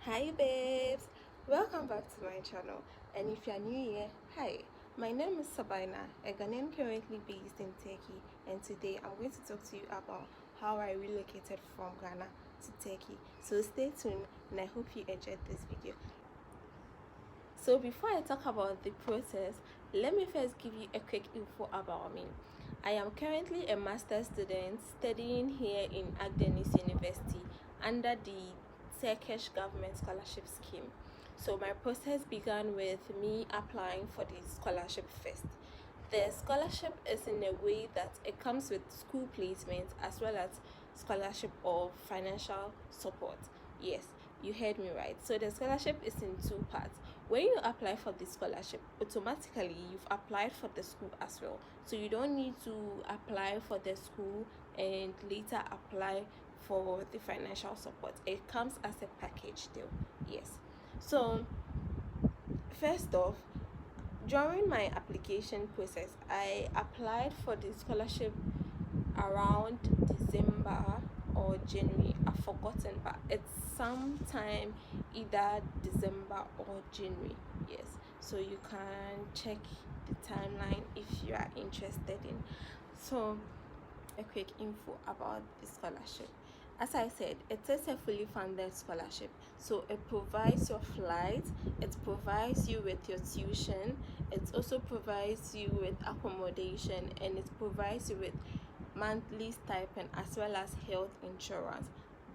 Hi babes, welcome back to my channel, and if you are new here, hi, my name is Sabina, a Ghanaian currently based in Turkey, and today I'm going to talk to you about how I relocated from Ghana to Turkey. So stay tuned and I hope you enjoyed this video. So before I talk about the process, let me first give you a quick info about me. I am currently a master's student studying here in Akdeniz University under the Turkish government scholarship scheme. So my process began with me applying for the scholarship first. The scholarship is in a way that it comes with school placement as well as scholarship or financial support. Yes, you heard me right. So the scholarship is in two parts. When you apply for the scholarship, automatically you've applied for the school as well. So you don't need to apply for the school and later apply for the financial support. It comes as a package deal. Yes. So first off, during my application process, I applied for the scholarship around December or January. I've forgotten, but it's sometime either December or January. Yes, so you can check the timeline if you are interested in. So a quick info about the scholarship. As I said, it is a fully funded scholarship, so it provides your flight, it provides you with your tuition, it also provides you with accommodation, and it provides you with monthly stipend as well as health insurance.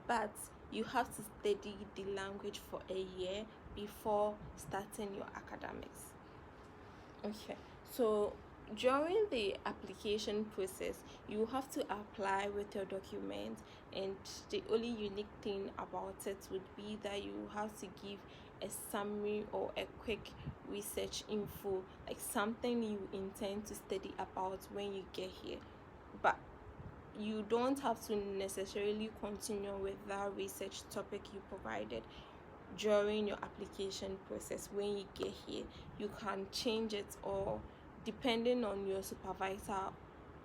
But you have to study the language for a year before starting your academics. Okay, so during the application process, you have to apply with your document, and the only unique thing about it would be that you have to give a summary or a quick research info, like something you intend to study about when you get here. But you don't have to necessarily continue with that research topic you provided during your application process. When you get here, you can change it, or depending on your supervisor,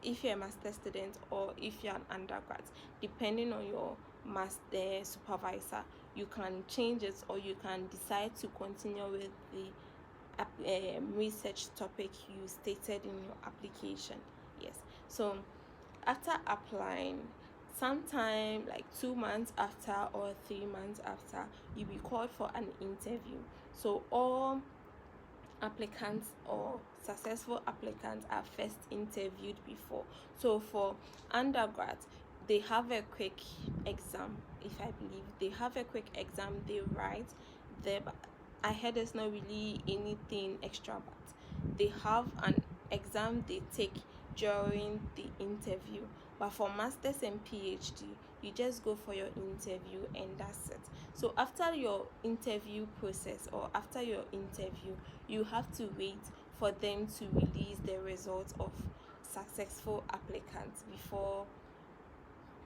if you're a master student or if you're an undergrad, depending on your master supervisor, you can change it, or you can decide to continue with the research topic you stated in your application. Yes, so after applying, sometime like 2 months after or 3 months after, you'll be called for an interview. So all applicants or successful applicants are first interviewed before. So for undergrads, they have a quick exam. If I believe they have a quick exam they write there, but I heard there's not really anything extra, but they have an exam they take during the interview. But for masters and PhD, you just go for your interview and that's it. So after your interview process, or after your interview, you have to wait for them to release the results of successful applicants before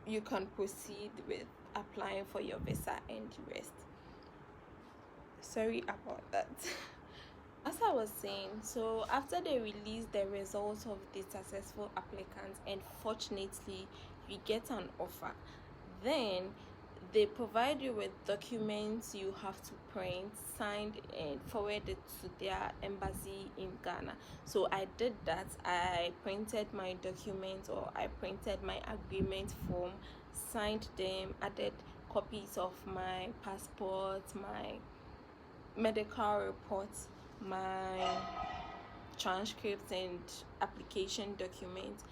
you can proceed with applying for your visa and the rest. Sorry about that. As I was saying, so after they release the results of the successful applicants and fortunately you get an offer, then they provide you with documents you have to print, signed and forwarded to their embassy in Ghana. So I did that. I printed my documents, or I printed my agreement form, signed them, added copies of my passport, my medical reports, my transcripts and application documents.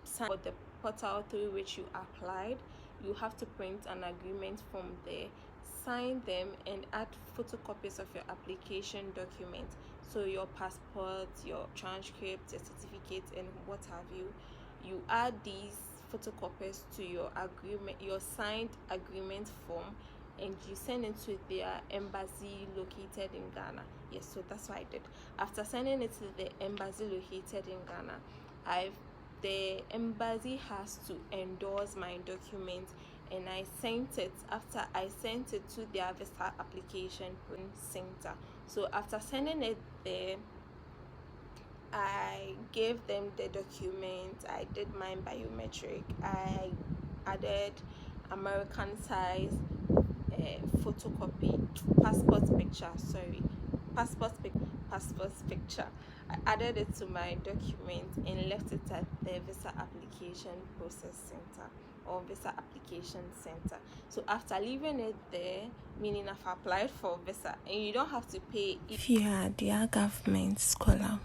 For the portal through which you applied, you have to print an agreement form there, sign them and add photocopies of your application document, so your passport, your transcript, your certificates and what have you. You add these photocopies to your agreement, your signed agreement form, and you send it to their embassy located in Ghana. Yes, so that's what I did. After sending it to the embassy located in Ghana, the embassy has to endorse my document, and I sent it. After I sent it to their visa application center. So after sending it there, I gave them the document. I did my biometric. I added American size photocopy passport picture, sorry, passport passport picture. I added it to my document and left it at the visa application process center or visa application center. So after leaving it there, meaning I've applied for visa, and you don't have to pay if you are dear government scholar.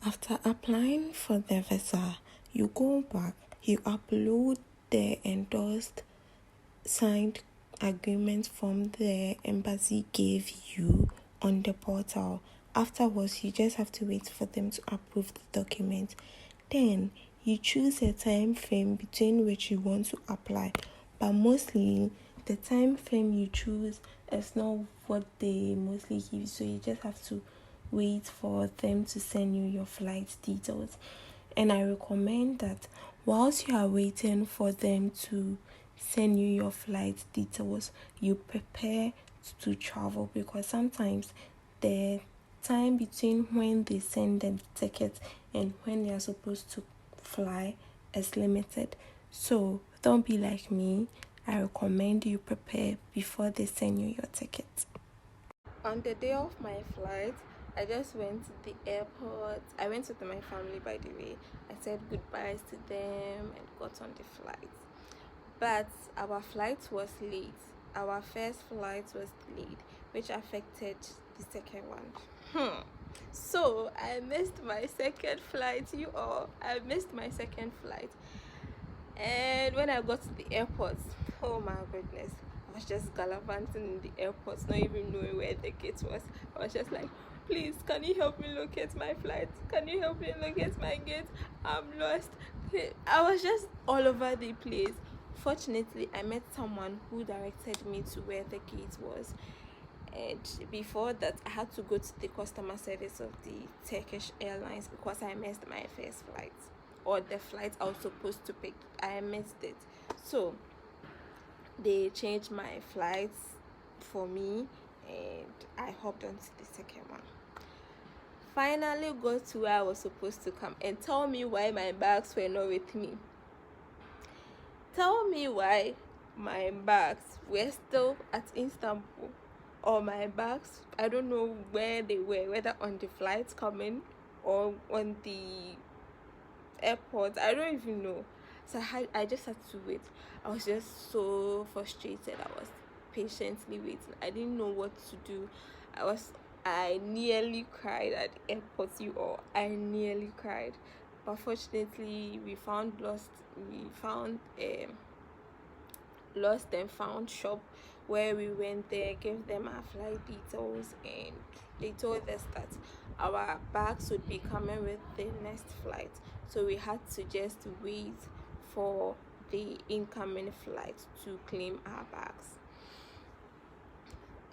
After applying for the visa, you go back, you upload the endorsed signed agreement form the embassy gave you on the portal. Afterwards, you just have to wait for them to approve the document. Then you choose a time frame between which you want to apply, but mostly the time frame you choose is not what they mostly give, so you just have to wait for them to send you your flight details. And I recommend that whilst you are waiting for them to send you your flight details, you prepare to travel, because sometimes the time between when they send the ticket and when they are supposed to fly is limited. So don't be like me. I recommend you prepare before they send you your ticket. On the day of my flight, I just went to the airport. I went with my family, by the way. I said goodbyes to them and got on the flight. But our flight was late. Our first flight was delayed, which affected the second one. So I missed my second flight. I missed my second flight. And when I got to the airport, oh my goodness, I was just gallivanting in the airport, not even knowing where the gate was. I was just like, please, can you help me locate my flight? Can you help me locate my gate? I'm lost. I was just all over the place. Fortunately, I met someone who directed me to where the gate was. And before that, I had to go to the customer service of the Turkish Airlines because I missed my first flight, or the flight I was supposed to pick. I missed it. So they changed my flights for me, and I hopped onto the second one. Finally got to where I was supposed to come, and tell me why my bags were not with me. Tell me why my bags were still at Istanbul, or my bags, I don't know where they were, whether on the flight coming or on the airport. I don't even know. So I just had to wait. I was just so frustrated. I was patiently waiting. I didn't know what to do. I nearly cried at the airport, I nearly cried. But fortunately, we found a lost and found shop where we went there, gave them our flight details, and they told us that our bags would be coming with the next flight. So we had to just wait for the incoming flight to claim our bags.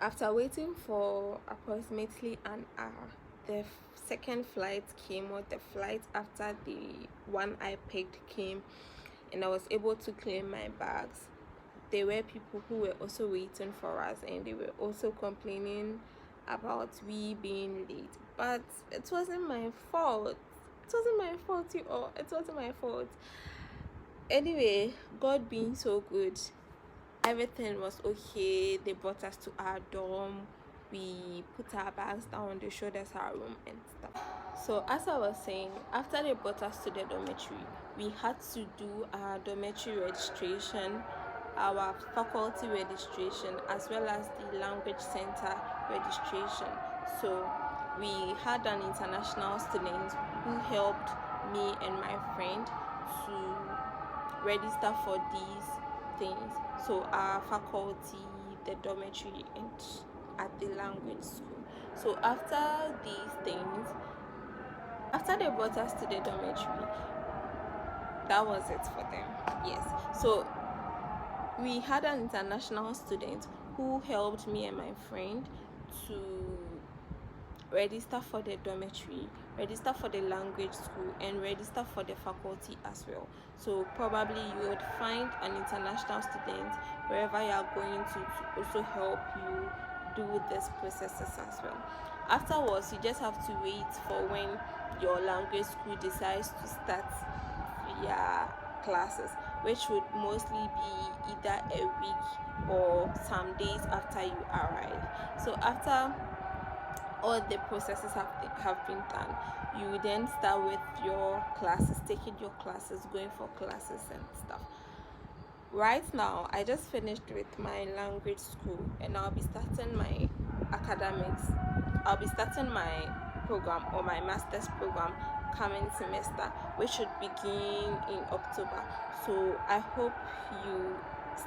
After waiting for approximately an hour, the second flight came, or the flight after the one I picked came, and I was able to claim my bags. There were people who were also waiting for us, and they were also complaining about we being late, but it wasn't my fault. It wasn't my fault, it wasn't my fault. Anyway, God being so good, everything was okay. They brought us to our dorm. We put our bags down. They showed us our room and stuff. So as I was saying, after they brought us to the dormitory, we had to do our dormitory registration, our faculty registration, as well as the language center registration. So we had an international student who helped me and my friend to register for these things. So our faculty, the dormitory, and at the language school. So after these things, after they brought us to the dormitory, that was it for them. Yes. So we had an international student who helped me and my friend to register for the dormitory, register for the language school, and register for the faculty as well. So probably you would find an international student wherever you are going to also help you do this processes as well. Afterwards, you just have to wait for when your language school decides to start their classes, which would mostly be either a week or some days after you arrive. So after all the processes have been done, you will then start with your classes, taking your classes, going for classes and stuff. Right now, I just finished with my language school and I'll be starting my academics. I'll be starting my program or my master's program coming semester, which should begin in October. So I hope you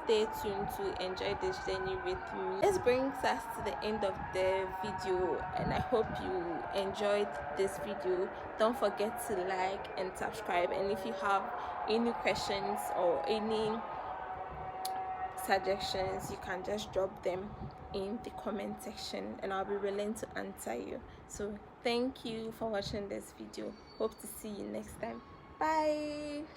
stay tuned to enjoy this journey with me. This brings us to the end of the video, and I hope you enjoyed this video. Don't forget to like and subscribe, and if you have any questions or any suggestions, you can just drop them in the comment section and I'll be willing to answer you. So thank you for watching this video. Hope to see you next time. Bye.